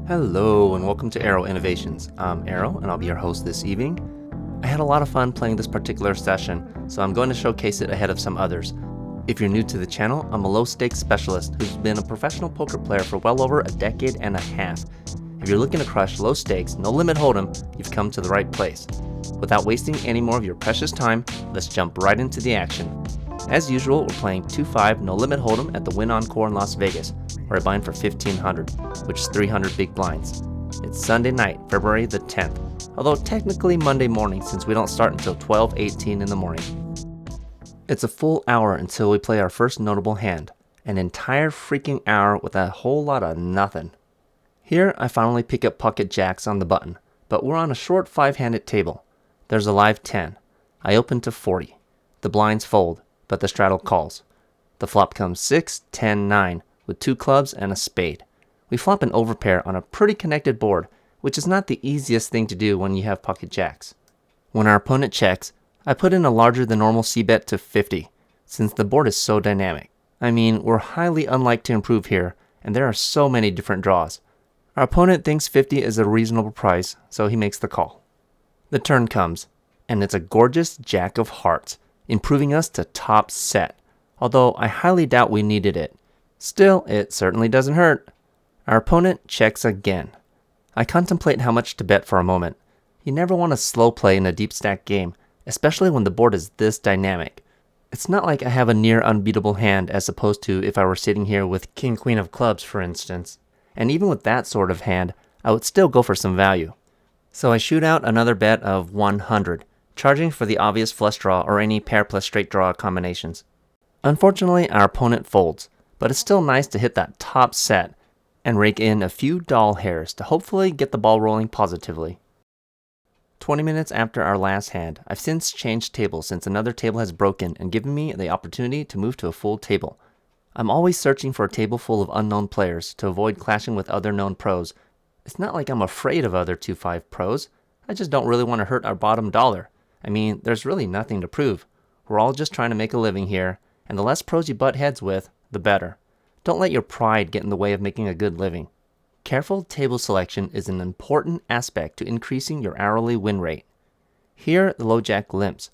Hello and welcome to Aero Innovations. I'm Aero and I'll be your host this evening. I had a lot of fun playing this particular session, so I'm going to showcase it ahead of some others. If you're new to the channel, I'm a low stakes specialist who's been a professional poker player for well over a decade and a half. If you're looking to crush low stakes, no limit hold'em, you've come to the right place. Without wasting any more of your precious time, let's jump right into the action. As usual, we're playing 2-5 no limit hold'em at the Wynn Encore in Las Vegas, where I bind for 1,500, which is 300 big blinds. It's Sunday night, February the 10th, although technically Monday morning since we don't start until 12:18 in the morning. It's a full hour until we play our first notable hand, an entire freaking hour with a whole lot of nothing. Here I finally pick up pocket jacks on the button, but we're on a short 5-handed table. There's a live 10. I open to 40. The blinds fold, but the straddle calls. The flop comes 6, 10, 9, with 2 clubs and a spade. We flop an overpair on a pretty connected board, which is not the easiest thing to do when you have pocket jacks. When our opponent checks, I put in a larger than normal c-bet to 50, since the board is so dynamic. I mean, we're highly unlike to improve here, and there are so many different draws. Our opponent thinks 50 is a reasonable price, so he makes the call. The turn comes, and it's a gorgeous jack of hearts, improving us to top set, although I highly doubt we needed it. Still, it certainly doesn't hurt. Our opponent checks again. I contemplate how much to bet for a moment. You never want to slow play in a deep stack game, especially when the board is this dynamic. It's not like I have a near unbeatable hand as opposed to if I were sitting here with King Queen of Clubs, for instance. And even with that sort of hand, I would still go for some value. So I shoot out another bet of 100, charging for the obvious flush draw or any pair plus straight draw combinations. Unfortunately, our opponent folds, but it's still nice to hit that top set and rake in a few doll hairs to hopefully get the ball rolling positively. 20 minutes after our last hand, I've since changed tables since another table has broken and given me the opportunity to move to a full table. I'm always searching for a table full of unknown players to avoid clashing with other known pros. It's not like I'm afraid of other 2-5 pros, I just don't really want to hurt our bottom dollar. I mean, there's really nothing to prove. We're all just trying to make a living here, and the less pros you butt heads with, the better. Don't let your pride get in the way of making a good living. Careful table selection is an important aspect to increasing your hourly win rate. Here, the low jack limps.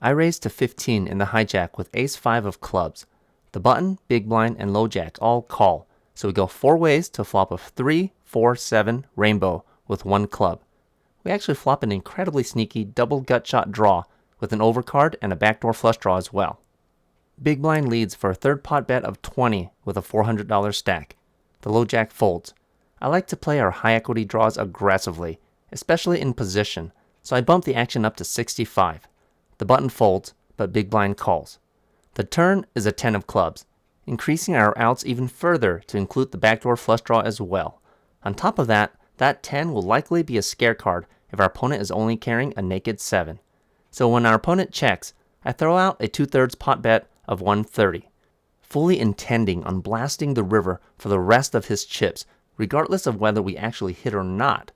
I raise to 15 in the hijack with ace-5 of clubs. The button, big blind, and low jack all call, so we go 4 ways to flop a 3, 4, 7 rainbow with 1 club. We actually flop an incredibly sneaky double gut shot draw with an overcard and a backdoor flush draw as well. Big blind leads for a third pot bet of 20 with a $400 stack. The low jack folds. I like to play our high equity draws aggressively, especially in position, so I bump the action up to 65. The button folds, but big blind calls. The turn is a 10 of clubs, increasing our outs even further to include the backdoor flush draw as well. On top of that, that 10 will likely be a scare card if our opponent is only carrying a naked 7. So when our opponent checks, I throw out a 2/3 pot bet of 130, fully intending on blasting the river for the rest of his chips, regardless of whether we actually hit or not.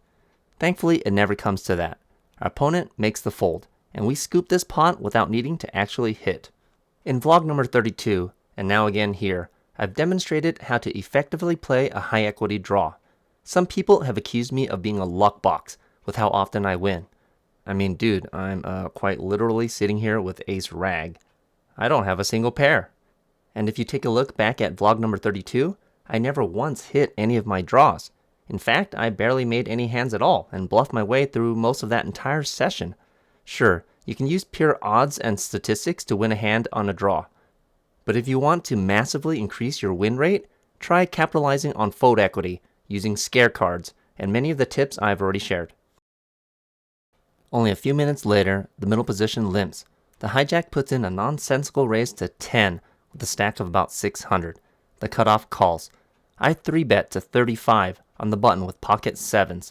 Thankfully, it never comes to that. Our opponent makes the fold, and we scoop this pot without needing to actually hit. In vlog number 32, and now again here, I've demonstrated how to effectively play a high equity draw. Some people have accused me of being a luck box with how often I win. I mean, dude, I'm quite literally sitting here with ace rag. I don't have a single pair. And if you take a look back at vlog number 32, I never once hit any of my draws. In fact, I barely made any hands at all and bluffed my way through most of that entire session. Sure, you can use pure odds and statistics to win a hand on a draw. But if you want to massively increase your win rate, try capitalizing on fold equity using scare cards and many of the tips I've already shared. Only a few minutes later, the middle position limps. The hijack puts in a nonsensical raise to 10 with a stack of about 600. The cutoff calls. I 3-bet to 35 on the button with pocket 7s.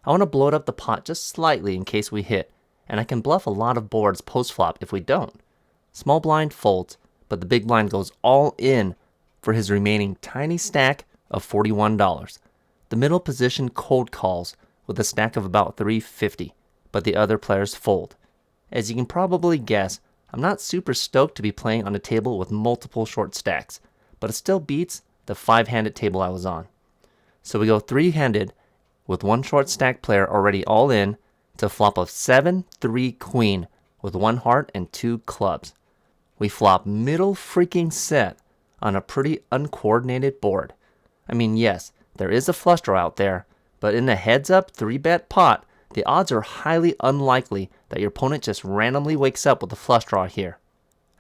I want to blow it up the pot just slightly in case we hit, and I can bluff a lot of boards post-flop if we don't. Small blind folds, but the big blind goes all in for his remaining tiny stack of $41. The middle position cold calls with a stack of about 350, but the other players fold. As you can probably guess, I'm not super stoked to be playing on a table with multiple short stacks, but it still beats the 5-handed table I was on. So we go 3-handed, with one short stack player already all in, to flop a 7-3 queen with one heart and two clubs. We flop middle freaking set on a pretty uncoordinated board. I mean, yes, there is a flush draw out there, but in a heads-up 3-bet pot, the odds are highly unlikely that your opponent just randomly wakes up with a flush draw here.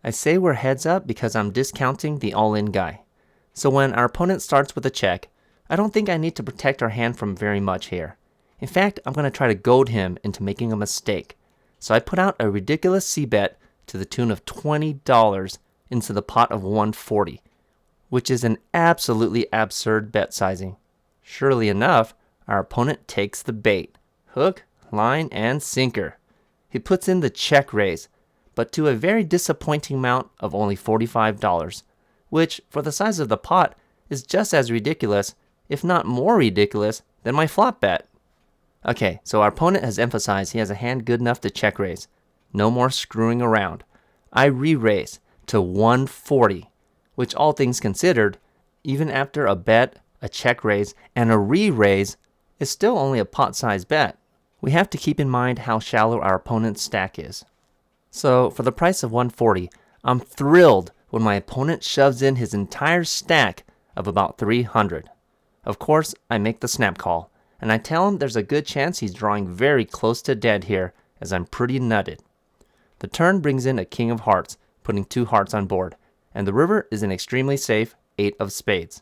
I say we're heads up because I'm discounting the all-in guy. So when our opponent starts with a check, I don't think I need to protect our hand from very much here. In fact, I'm going to try to goad him into making a mistake. So I put out a ridiculous c-bet to the tune of $20 into the pot of 140, which is an absolutely absurd bet sizing. Surely enough, our opponent takes the bait. Hook, line, and sinker. He puts in the check raise, but to a very disappointing amount of only $45, which, for the size of the pot, is just as ridiculous, if not more ridiculous, than my flop bet. Okay, so our opponent has emphasized he has a hand good enough to check raise. No more screwing around. I re-raise to 140, which all things considered, even after a bet, a check raise, and a re-raise, is still only a pot-sized bet. We have to keep in mind how shallow our opponent's stack is. So, for the price of 140, I'm thrilled when my opponent shoves in his entire stack of about 300. Of course, I make the snap call, and I tell him there's a good chance he's drawing very close to dead here, as I'm pretty nutted. The turn brings in a king of hearts, putting 2 hearts on board, and the river is an extremely safe 8 of spades.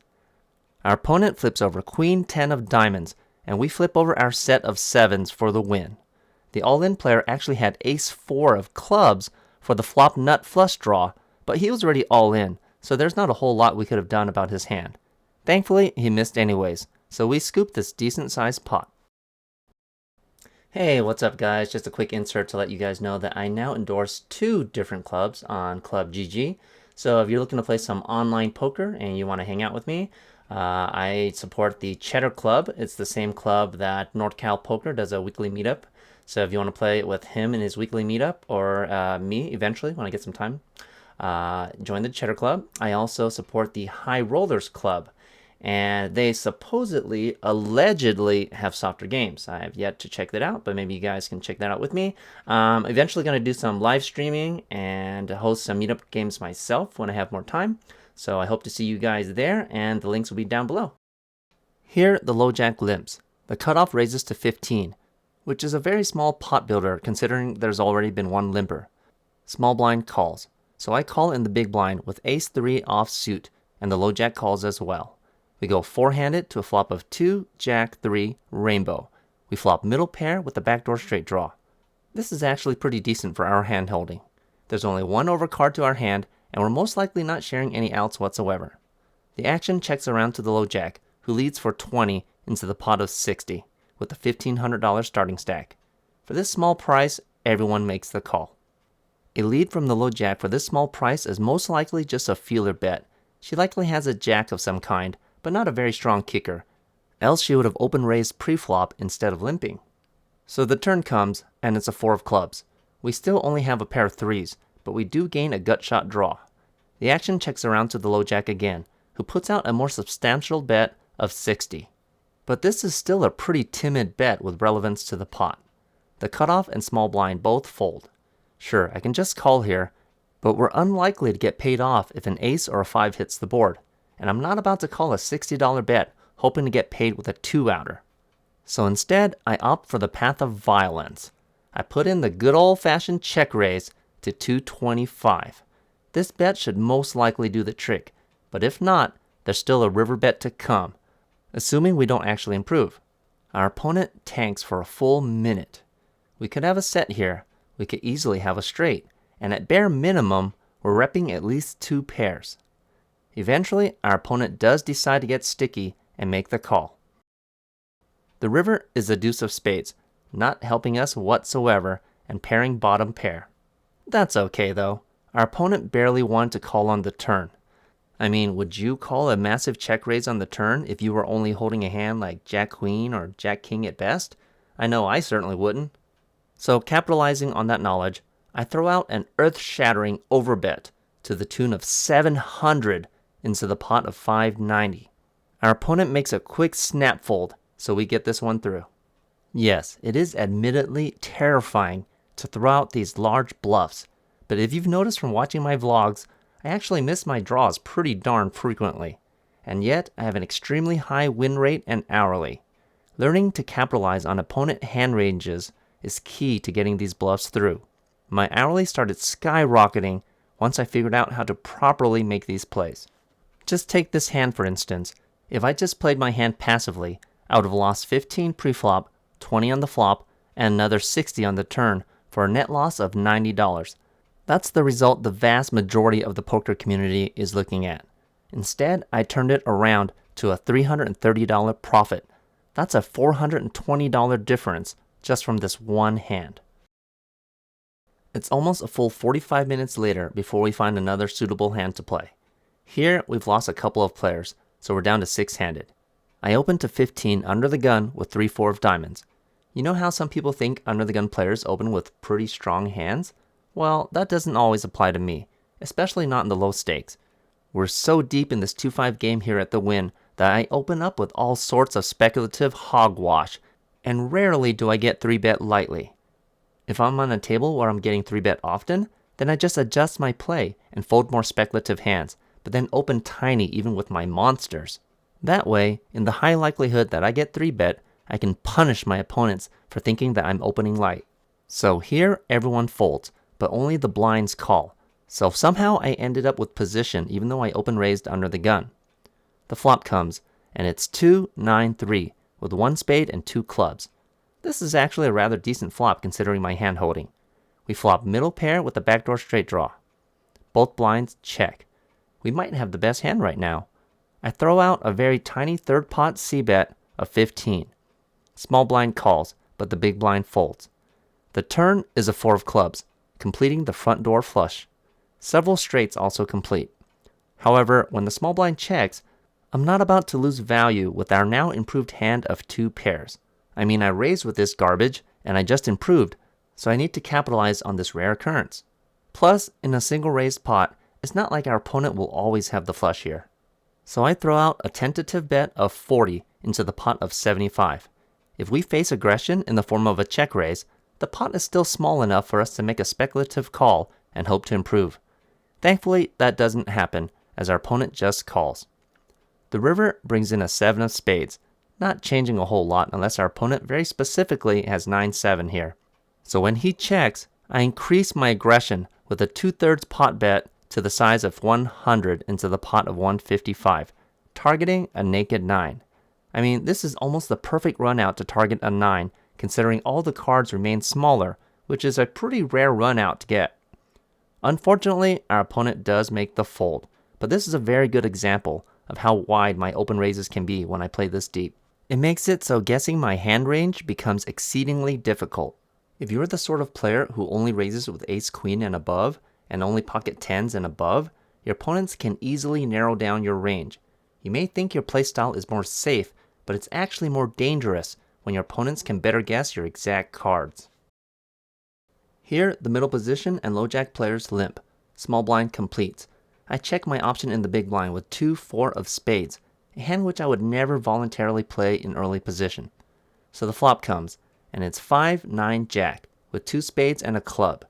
Our opponent flips over queen 10 of diamonds, and we flip over our set of 7s for the win. The all-in player actually had ace 4 of clubs for the flop nut flush draw, but he was already all in, so there's not a whole lot we could have done about his hand. Thankfully, he missed anyways, so we scooped this decent-sized pot. Hey, what's up guys? Just a quick insert to let you guys know that I now endorse 2 different clubs on Club GG. So if you're looking to play some online poker and you want to hang out with me, I support the Cheddar Club. It's the same club that NorCal Poker does a weekly meetup. So if you want to play with him in his weekly meetup, or me eventually when I get some time, join the Cheddar Club. I also support the High Rollers Club, and they supposedly, allegedly have softer games. I have yet to check that out, but maybe you guys can check that out with me. Eventually going to do some live streaming and host some meetup games myself when I have more time. So I hope to see you guys there, and the links will be down below. Here, the low jack limps. The cutoff raises to 15, which is a very small pot builder considering there's already been one limper. Small blind calls, so I call in the big blind with ace 3 off suit, and the low jack calls as well. We go four-handed to a flop of 2, jack, 3, rainbow. We flop middle pair with the backdoor straight draw. This is actually pretty decent for our hand holding. There's only one overcard to our hand, and we're most likely not sharing any outs whatsoever. The action checks around to the low jack, who leads for 20 into the pot of 60, with a $1,500 starting stack. For this small price, everyone makes the call. A lead from the low jack for this small price is most likely just a feeler bet. She likely has a jack of some kind, but not a very strong kicker, else she would have open raised pre-flop instead of limping. So the turn comes, and it's a 4 of clubs. We still only have a pair of 3s, but we do gain a gut shot draw. The action checks around to the low jack again, who puts out a more substantial bet of 60. But this is still a pretty timid bet with relevance to the pot. The cutoff and small blind both fold. Sure, I can just call here, but we're unlikely to get paid off if an ace or a 5 hits the board, and I'm not about to call a $60 bet hoping to get paid with a 2-outer. So instead, I opt for the path of violence. I put in the good old-fashioned check raise to 225. This bet should most likely do the trick, but if not, there's still a river bet to come, assuming we don't actually improve. Our opponent tanks for a full minute. We could have a set here, we could easily have a straight, and at bare minimum, we're repping at least 2 pairs. Eventually, our opponent does decide to get sticky and make the call. The river is the deuce of spades, not helping us whatsoever and pairing bottom pair. That's okay though. Our opponent barely wanted to call on the turn. I mean, would you call a massive check raise on the turn if you were only holding a hand like Jack Queen or Jack King at best? I know I certainly wouldn't. So capitalizing on that knowledge, I throw out an earth-shattering overbet to the tune of 700 into the pot of 590. Our opponent makes a quick snap fold, so we get this one through. Yes, it is admittedly terrifying to throw out these large bluffs, but if you've noticed from watching my vlogs, I actually miss my draws pretty darn frequently, and yet I have an extremely high win rate and hourly. Learning to capitalize on opponent hand ranges is key to getting these bluffs through. My hourly started skyrocketing once I figured out how to properly make these plays. Just take this hand for instance. If I just played my hand passively, I would have lost 15 pre-flop, 20 on the flop, and another 60 on the turn for a net loss of $90. That's the result the vast majority of the poker community is looking at. Instead, I turned it around to a $330 profit. That's a $420 difference just from this one hand. It's almost a full 45 minutes later before we find another suitable hand to play. Here, we've lost a couple of players, so we're down to 6-handed. I open to 15 under the gun with 3-4 of diamonds. You know how some people think under the gun players open with pretty strong hands? Well, that doesn't always apply to me, especially not in the low stakes. We're so deep in this 2-5 game here at the Win that I open up with all sorts of speculative hogwash, and rarely do I get 3-bet lightly. If I'm on a table where I'm getting 3-bet often, then I just adjust my play and fold more speculative hands, but then open tiny even with my monsters. That way, in the high likelihood that I get 3-bet, I can punish my opponents for thinking that I'm opening light. So here, everyone folds, but only the blinds call. So somehow I ended up with position even though I open raised under the gun. The flop comes, and it's 2-9-3 with 1 spade and 2 clubs. This is actually a rather decent flop considering my hand holding. We flop middle pair with a backdoor straight draw. Both blinds check. We might have the best hand right now. I throw out a very tiny third pot c-bet of 15. Small blind calls, but the big blind folds. The turn is a 4 of clubs, completing the front door flush. Several straights also complete. However, when the small blind checks, I'm not about to lose value with our now improved hand of 2 pairs. I mean, I raised with this garbage, and I just improved, so I need to capitalize on this rare occurrence. Plus, in a single raised pot, it's not like our opponent will always have the flush here. So I throw out a tentative bet of 40 into the pot of 75. If we face aggression in the form of a check raise, the pot is still small enough for us to make a speculative call and hope to improve. Thankfully, that doesn't happen, as our opponent just calls. The river brings in a 7 of spades, not changing a whole lot unless our opponent very specifically has 9-7 here. So when he checks, I increase my aggression with a 2/3 pot bet to the size of 100 into the pot of 155, targeting a naked 9. I mean, this is almost the perfect run out to target a 9, considering all the cards remain smaller, which is a pretty rare run out to get. Unfortunately, our opponent does make the fold, but this is a very good example of how wide my open raises can be when I play this deep. It makes it so guessing my hand range becomes exceedingly difficult. If you're the sort of player who only raises with ace-queen and above, and only pocket 10s and above, your opponents can easily narrow down your range. You may think your playstyle is more safe, but it's actually more dangerous when your opponents can better guess your exact cards. Here, the middle position and low jack players limp. Small blind completes. I check my option in the big blind with 2-4 of spades, a hand which I would never voluntarily play in early position. So the flop comes, and it's 5-9 jack with 2 spades and a club.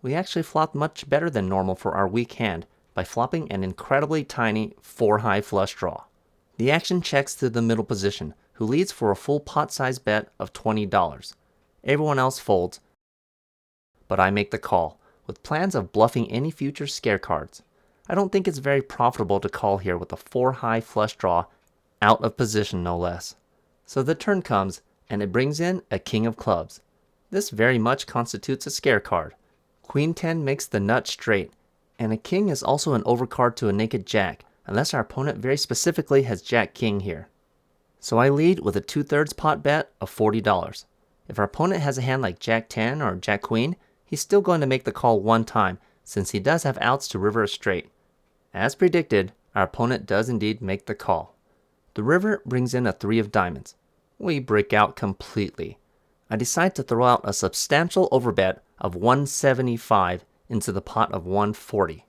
We actually flopped much better than normal for our weak hand by flopping an incredibly tiny 4 high flush draw. The action checks to the middle position, who leads for a full pot size bet of $20. Everyone else folds, but I make the call, with plans of bluffing any future scare cards. I don't think it's very profitable to call here with a 4 high flush draw, out of position no less. So the turn comes, and it brings in a king of clubs. This very much constitutes a scare card. Queen 10 makes the nut straight, and a king is also an overcard to a naked jack, unless our opponent very specifically has jack king here. So I lead with a 2/3 pot bet of $40. If our opponent has a hand like jack 10 or jack queen, he's still going to make the call one time, since he does have outs to river a straight. As predicted, our opponent does indeed make the call. The river brings in a 3 of diamonds. We break out completely. I decide to throw out a substantial overbet of 175 into the pot of 140.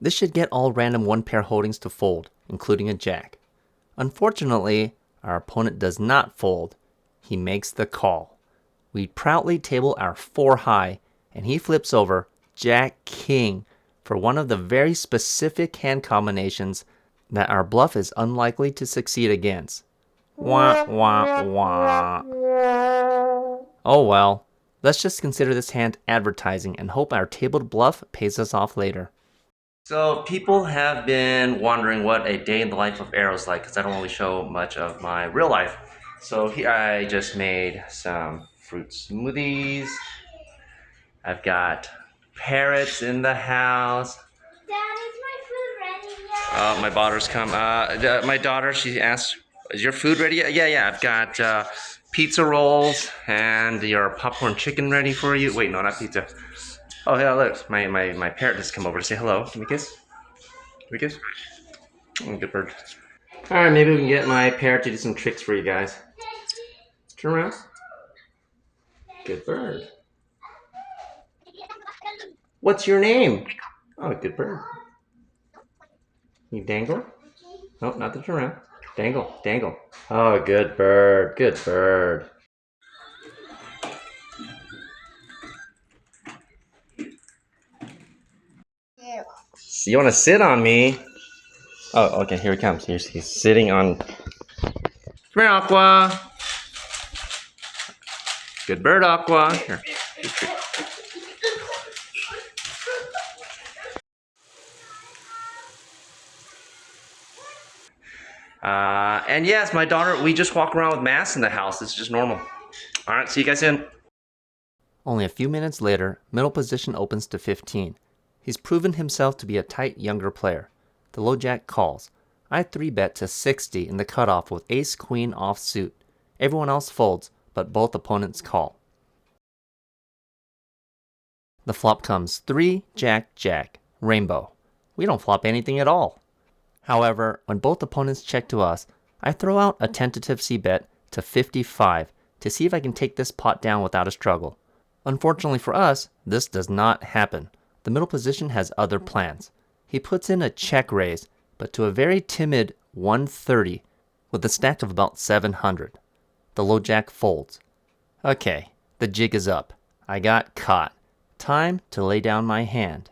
This should get all random 1-pair holdings to fold, including a jack. Unfortunately, Our opponent does not fold. He makes the call. We proudly table our 4 high, and he flips over Jack King for one of the very specific hand combinations that our bluff is unlikely to succeed against. Wah, wah, wah. Oh well, let's just consider this hand advertising and hope our tabled bluff pays us off later. So people have been wondering what a day in the life of Aero is like, because I don't really show much of my real life. So here I just made some fruit smoothies. I've got parrots in the house. Dad, is my food ready yet? My daughter's come. My daughter, she asked, "Is your food ready yet?" Yeah. I've got pizza rolls and your popcorn chicken ready for you. Wait, no, not pizza. Oh, yeah, look, my parrot just come over to say hello. Can we kiss? Can we kiss? Oh, good bird. All right, maybe we can get my parrot to do some tricks for you guys. Turn around. Good bird. What's your name? Oh, good bird. You dangle? No, not the turn around. Dangle, dangle. Oh, good bird, good bird. So you want to sit on me? Oh, okay, here he comes. He's sitting on. Come here, Aqua. Good bird, Aqua. Here. And yes, my daughter, we just walk around with masks in the house. It's just normal. All right, see you guys soon. Only a few minutes later, middle position opens to 15. He's proven himself to be a tight younger player. The low jack calls. I 3-bet to 60 in the cutoff with ace queen offsuit. Everyone else folds, but both opponents call. The flop comes 3 jack jack, rainbow. We don't flop anything at all. However, when both opponents check to us, I throw out a tentative c-bet to 55 to see if I can take this pot down without a struggle. Unfortunately for us, this does not happen. The middle position has other plans. He puts in a check raise, but to a very timid 130 with a stack of about 700. The low jack folds. Okay, the jig is up. I got caught. Time to lay down my hand. ...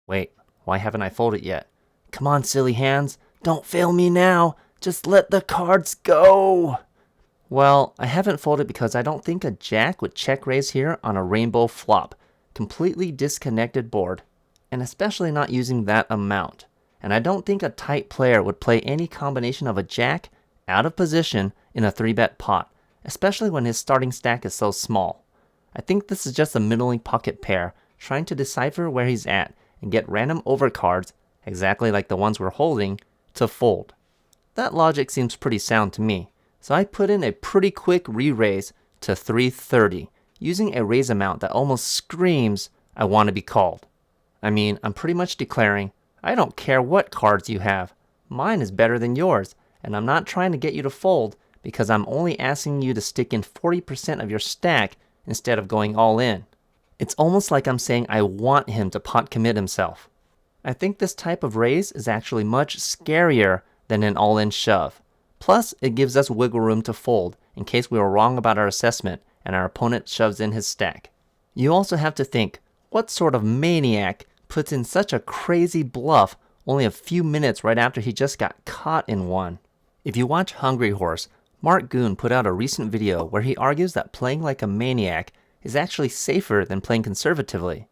Wait, why haven't I folded yet? Come on, silly hands. Don't fail me now. Just let the cards go. Well, I haven't folded because I don't think a jack would check raise here on a rainbow flop. Completely disconnected board, and especially not using that amount. And I don't think a tight player would play any combination of a jack out of position in a 3-bet pot, especially when his starting stack is so small. I think this is just a middling pocket pair trying to decipher where he's at and get random overcards, exactly like the ones we're holding, to fold. That logic seems pretty sound to me, so I put in a pretty quick re-raise to 330, using a raise amount that almost screams I want to be called. I mean, I'm pretty much declaring, I don't care what cards you have, mine is better than yours, and I'm not trying to get you to fold because I'm only asking you to stick in 40% of your stack instead of going all in. It's almost like I'm saying I want him to pot commit himself. I think this type of raise is actually much scarier than an all-in shove. Plus, it gives us wiggle room to fold in case we were wrong about our assessment and our opponent shoves in his stack. You also have to think, what sort of maniac puts in such a crazy bluff only a few minutes right after he just got caught in one? If you watch Hungry Horse, Marc Goone put out a recent video where he argues that playing like a maniac is actually safer than playing conservatively.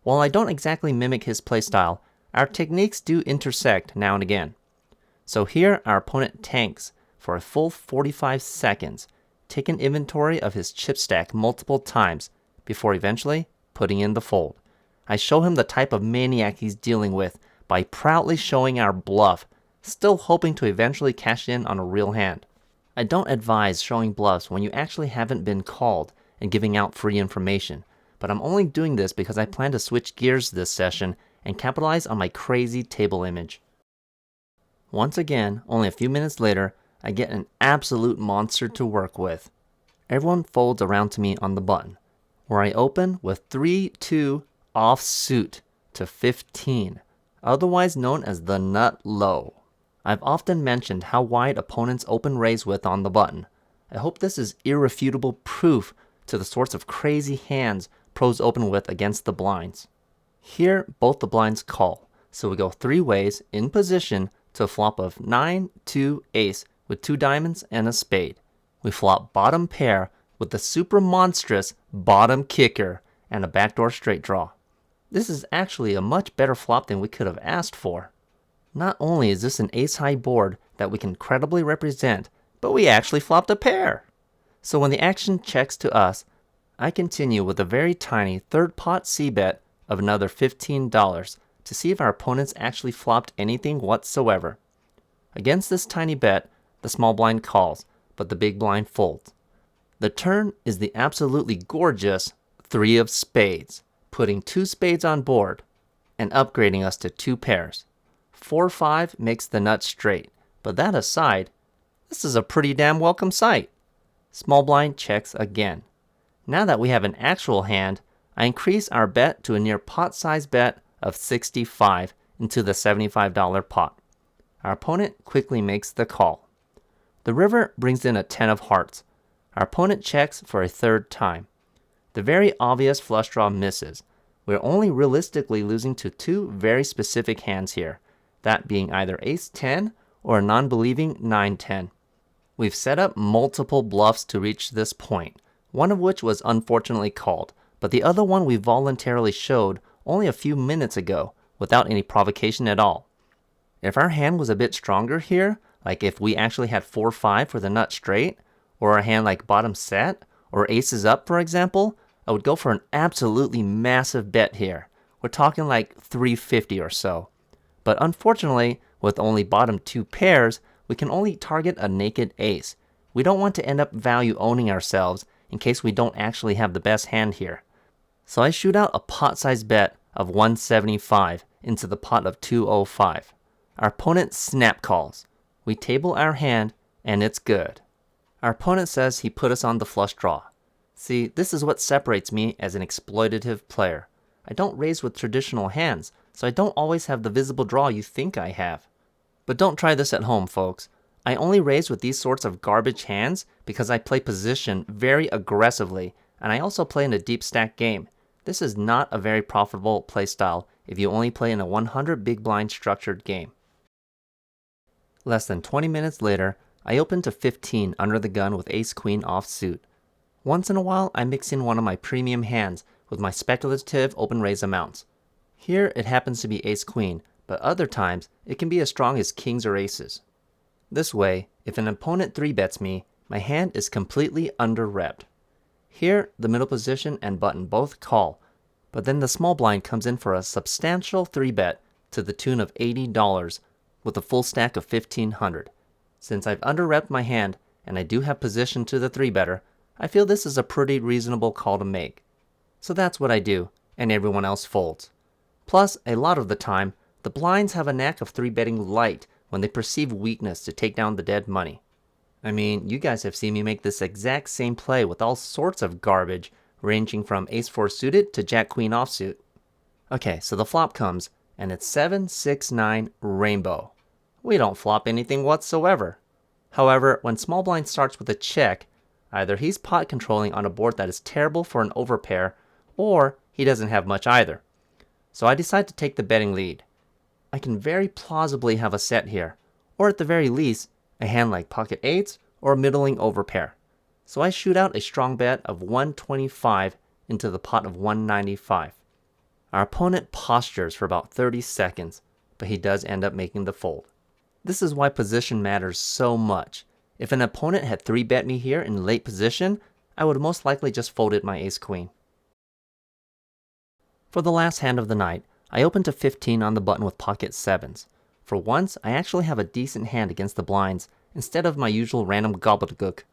While I don't exactly mimic his playstyle, our techniques do intersect now and again. So here our opponent tanks for a full 45 seconds, taking inventory of his chip stack multiple times before eventually putting in the fold. I show him the type of maniac he's dealing with by proudly showing our bluff, still hoping to eventually cash in on a real hand. I don't advise showing bluffs when you actually haven't been called and giving out free information, but I'm only doing this because I plan to switch gears this session and capitalize on my crazy table image. Once again, only a few minutes later, I get an absolute monster to work with. Everyone folds around to me on the button, where I open with 3-2 offsuit to 15, otherwise known as the nut low. I've often mentioned how wide opponents open raise with on the button. I hope this is irrefutable proof to the sorts of crazy hands pros open with against the blinds. Here, both the blinds call, so we go 3 ways in position to a flop of 9, 2, ace with 2 diamonds and a spade. We flop bottom pair with the super monstrous bottom kicker and a backdoor straight draw. This is actually a much better flop than we could have asked for. Not only is this an ace-high board that we can credibly represent, but we actually flopped a pair. So when the action checks to us, I continue with a very tiny third pot c-bet of another $15 to see if our opponents actually flopped anything whatsoever. Against this tiny bet, the small blind calls, but the big blind folds. The turn is the absolutely gorgeous 3 of spades, putting 2 spades on board and upgrading us to 2 pairs. 4-5 makes the nut straight, but that aside, this is a pretty damn welcome sight. Small blind checks again. Now that we have an actual hand, I increase our bet to a near pot size bet of 65 into the $75 pot. Our opponent quickly makes the call. The river brings in a 10 of hearts. Our opponent checks for a 3rd time. The very obvious flush draw misses. We're only realistically losing to 2 very specific hands here, that being either ace 10 or a non-believing 9-10. We've set up multiple bluffs to reach this point, one of which was unfortunately called, but the other one we voluntarily showed only a few minutes ago without any provocation at all. If our hand was a bit stronger here, like if we actually had 4-5 for the nut straight, or a hand like bottom set, or aces up for example, I would go for an absolutely massive bet here. We're talking like 350 or so. But unfortunately, with only bottom 2 pairs, we can only target a naked ace. We don't want to end up value owning ourselves in case we don't actually have the best hand here. So I shoot out a pot-sized bet of 175 into the pot of 205. Our opponent snap calls. We table our hand, and it's good. Our opponent says he put us on the flush draw. See, this is what separates me as an exploitative player. I don't raise with traditional hands, so I don't always have the visible draw you think I have. But don't try this at home, folks. I only raise with these sorts of garbage hands because I play position very aggressively, and I also play in a deep stack game. This is not a very profitable playstyle if you only play in a 100 big blind structured game. Less than 20 minutes later, I open to 15 under the gun with ace-queen offsuit. Once in a while, I mix in one of my premium hands with my speculative open raise amounts. Here it happens to be ace-queen, but other times it can be as strong as kings or aces. This way, if an opponent 3-bets me, my hand is completely under-repped. Here, the middle position and button both call, but then the small blind comes in for a substantial 3-bet to the tune of $80 with a full stack of $1,500. Since I've under-repped my hand and I do have position to the 3-better, I feel this is a pretty reasonable call to make. So that's what I do, and everyone else folds. Plus, a lot of the time, the blinds have a knack of 3-betting light when they perceive weakness to take down the dead money. I mean, you guys have seen me make this exact same play with all sorts of garbage, ranging from ace-4 suited to jack-queen offsuit. Okay, so the flop comes, and it's 7-6-9 rainbow. We don't flop anything whatsoever. However, when small blind starts with a check, either he's pot controlling on a board that is terrible for an overpair, or he doesn't have much either. So I decide to take the betting lead. I can very plausibly have a set here, or at the very least, a hand like pocket eights or a middling overpair. So I shoot out a strong bet of 125 into the pot of 195. Our opponent postures for about 30 seconds, but he does end up making the fold. This is why position matters so much. If an opponent had 3-bet me here in late position, I would most likely just folded my ace-queen. For the last hand of the night, I open to 15 on the button with pocket 7s. For once, I actually have a decent hand against the blinds, instead of my usual random gobbledygook.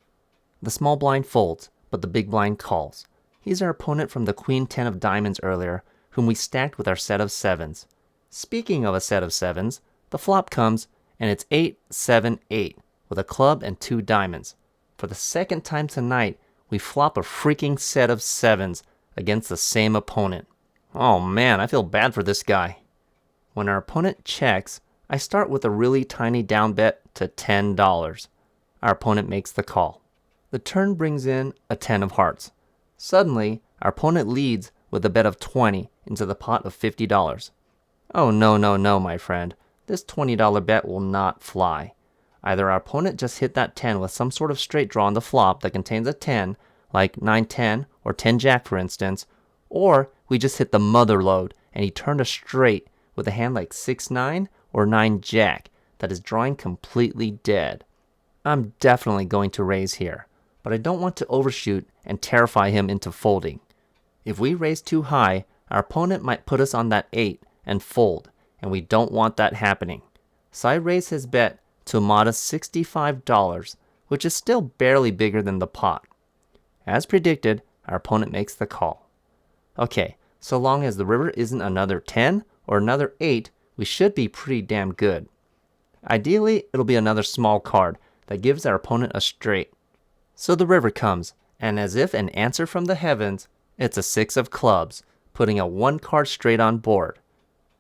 The small blind folds, but the big blind calls. He's our opponent from the queen 10 of diamonds earlier, whom we stacked with our set of 7s. Speaking of a set of 7s, the flop comes, and it's 8-7-8, with a club and 2 diamonds. For the second time tonight, we flop a freaking set of 7s against the same opponent. Oh man, I feel bad for this guy. When our opponent checks, I start with a really tiny down bet to $10. Our opponent makes the call. The turn brings in a 10 of hearts. Suddenly, our opponent leads with a bet of 20 into the pot of $50. Oh no, no, no, my friend. This $20 bet will not fly. Either our opponent just hit that 10 with some sort of straight draw on the flop that contains a 10, like 9-10 or 10-jack for instance, or we just hit the mother load and he turned a straight with a hand like 6-9 or 9-jack that is drawing completely dead. I'm definitely going to raise here, but I don't want to overshoot and terrify him into folding. If we raise too high, our opponent might put us on that 8 and fold, and we don't want that happening. So I raise his bet to a modest $65, which is still barely bigger than the pot. As predicted, our opponent makes the call. Okay, so long as the river isn't another 10 or another 8, we should be pretty damn good. Ideally, it'll be another small card that gives our opponent a straight. So the river comes, and as if an answer from the heavens, it's a 6 of clubs, putting a 1-card straight on board.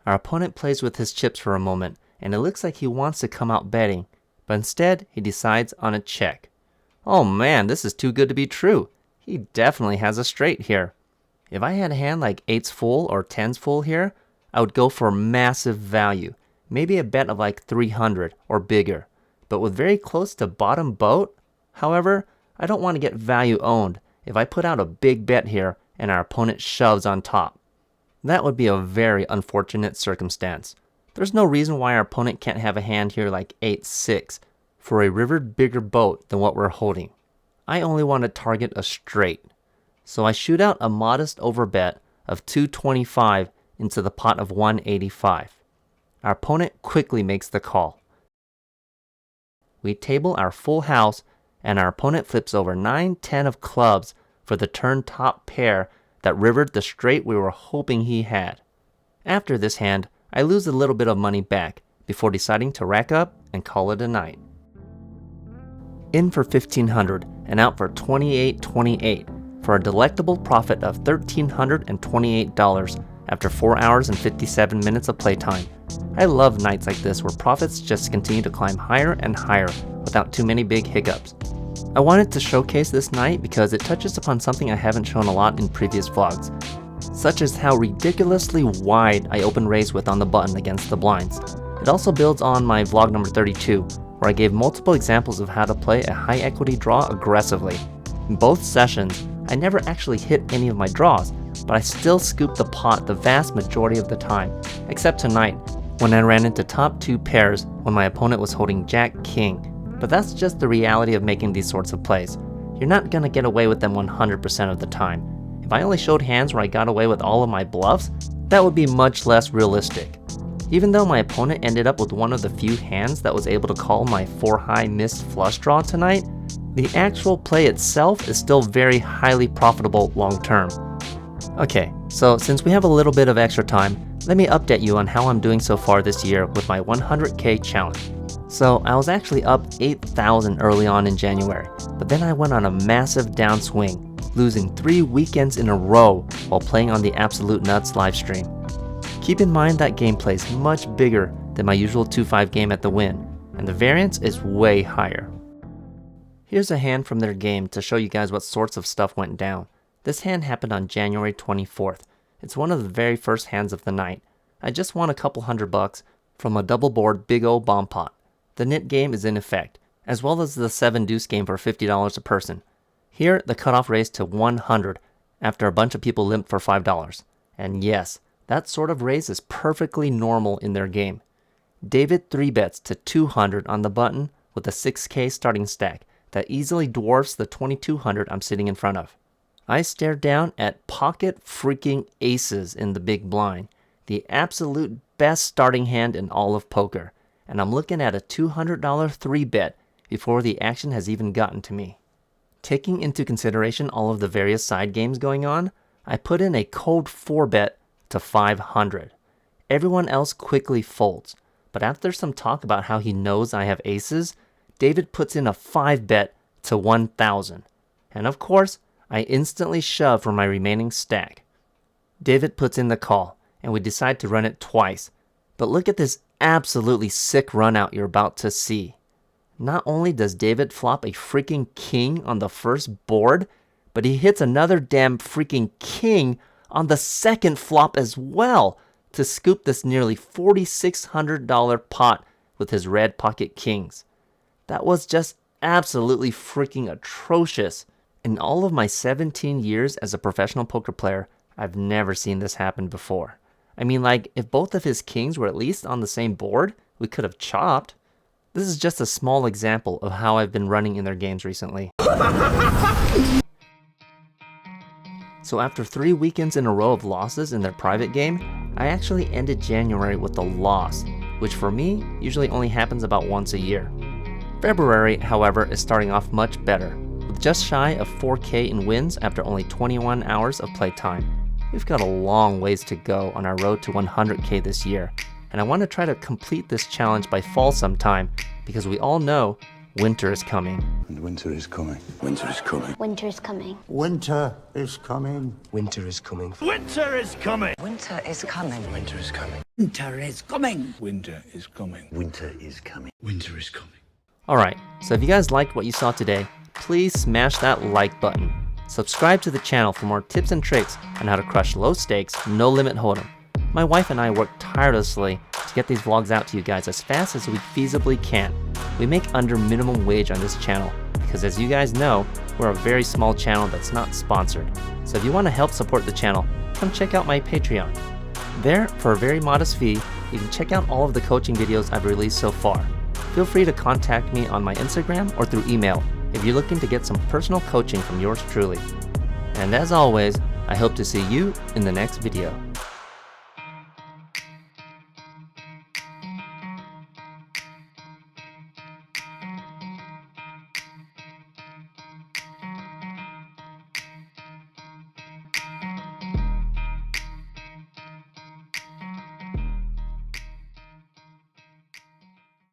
Our opponent plays with his chips for a moment, and it looks like he wants to come out betting, but instead he decides on a check. Oh man, this is too good to be true. He definitely has a straight here. If I had a hand like 8's full or 10's full here, I would go for massive value, maybe a bet of like 300 or bigger. But with very close to bottom boat, however, I don't want to get value owned if I put out a big bet here and our opponent shoves on top. That would be a very unfortunate circumstance. There's no reason why our opponent can't have a hand here like 8-6 for a river bigger boat than what we're holding. I only want to target a straight. So I shoot out a modest overbet of 225 into the pot of 185. Our opponent quickly makes the call. We table our full house and our opponent flips over 9-10 of clubs for the turn top pair that rivered the straight we were hoping he had. After this hand, I lose a little bit of money back before deciding to rack up and call it a night. In for $1,500 and out for $28.28 for a delectable profit of $1,328 after 4 hours and 57 minutes of playtime. I love nights like this where profits just continue to climb higher and higher without too many big hiccups. I wanted to showcase this night because it touches upon something I haven't shown a lot in previous vlogs, such as how ridiculously wide I open raise with on the button against the blinds. It also builds on my vlog number 32, where I gave multiple examples of how to play a high equity draw aggressively. In both sessions, I never actually hit any of my draws, but I still scooped the pot the vast majority of the time, except tonight, when I ran into top 2 pairs when my opponent was holding Jack-King. But that's just the reality of making these sorts of plays. You're not gonna get away with them 100% of the time. If I only showed hands where I got away with all of my bluffs, that would be much less realistic. Even though my opponent ended up with one of the few hands that was able to call my 4-high missed flush draw tonight, the actual play itself is still very highly profitable long term. Okay, so since we have a little bit of extra time, let me update you on how I'm doing so far this year with my 100K challenge. So I was actually up 8,000 early on in January, but then I went on a massive downswing, losing 3 weekends in a row while playing on the Absolute Nuts livestream. Keep in mind that gameplay is much bigger than my usual 2-5 game at the Win, and the variance is way higher. Here's a hand from their game to show you guys what sorts of stuff went down. This hand happened on January 24th. It's one of the very first hands of the night. I just won a couple $100 from a double board big ol' bomb pot. The nit game is in effect, as well as the 7 deuce game for $50 a person. Here, the cutoff raised to 100 after a bunch of people limped for $5. And yes, that sort of raise is perfectly normal in their game. David 3-bets to 200 on the button with a 6K starting stack that easily dwarfs the 2200 I'm sitting in front of. I stare down at pocket freaking aces in the big blind, the absolute best starting hand in all of poker, and I'm looking at a $200 3-bet before the action has even gotten to me. Taking into consideration all of the various side games going on, I put in a cold 4-bet to 500. Everyone else quickly folds, but after some talk about how he knows I have aces, David puts in a 5-bet to 1,000. And of course, I instantly shove for my remaining stack. David puts in the call, and we decide to run it twice. But look at this absolutely sick run out you're about to see. Not only does David flop a freaking king on the first board, but he hits another damn freaking king on the second flop as well to scoop this nearly $4,600 pot with his red pocket kings. That was just absolutely freaking atrocious. In all of my 17 years as a professional poker player, I've never seen this happen before. I mean, like, if both of his kings were at least on the same board, we could have chopped. This is just a small example of how I've been running in their games recently. So after 3 weekends in a row of losses in their private game, I actually ended January with a loss, which for me usually only happens about once a year. February, however, is starting off much better, with just shy of 4K in wins after only 21 hours of playtime. We've got a long ways to go on our road to 100K this year, and I want to try to complete this challenge by fall sometime, because we all know winter is coming. And winter is coming. Winter is coming. Winter is coming. Winter is coming. Winter is coming. Winter is coming. Winter is coming. Winter is coming. Winter is coming. Winter is coming. Winter is coming. Winter is coming. Alright, so if you guys liked what you saw today, please smash that like button. Subscribe to the channel for more tips and tricks on how to crush low stakes, no limit hold'em. My wife and I work tirelessly to get these vlogs out to you guys as fast as we feasibly can. We make under minimum wage on this channel because, as you guys know, we're a very small channel that's not sponsored. So if you want to help support the channel, come check out my Patreon. There, for a very modest fee, you can check out all of the coaching videos I've released so far. Feel free to contact me on my Instagram or through email if you're looking to get some personal coaching from yours truly. And as always, I hope to see you in the next video.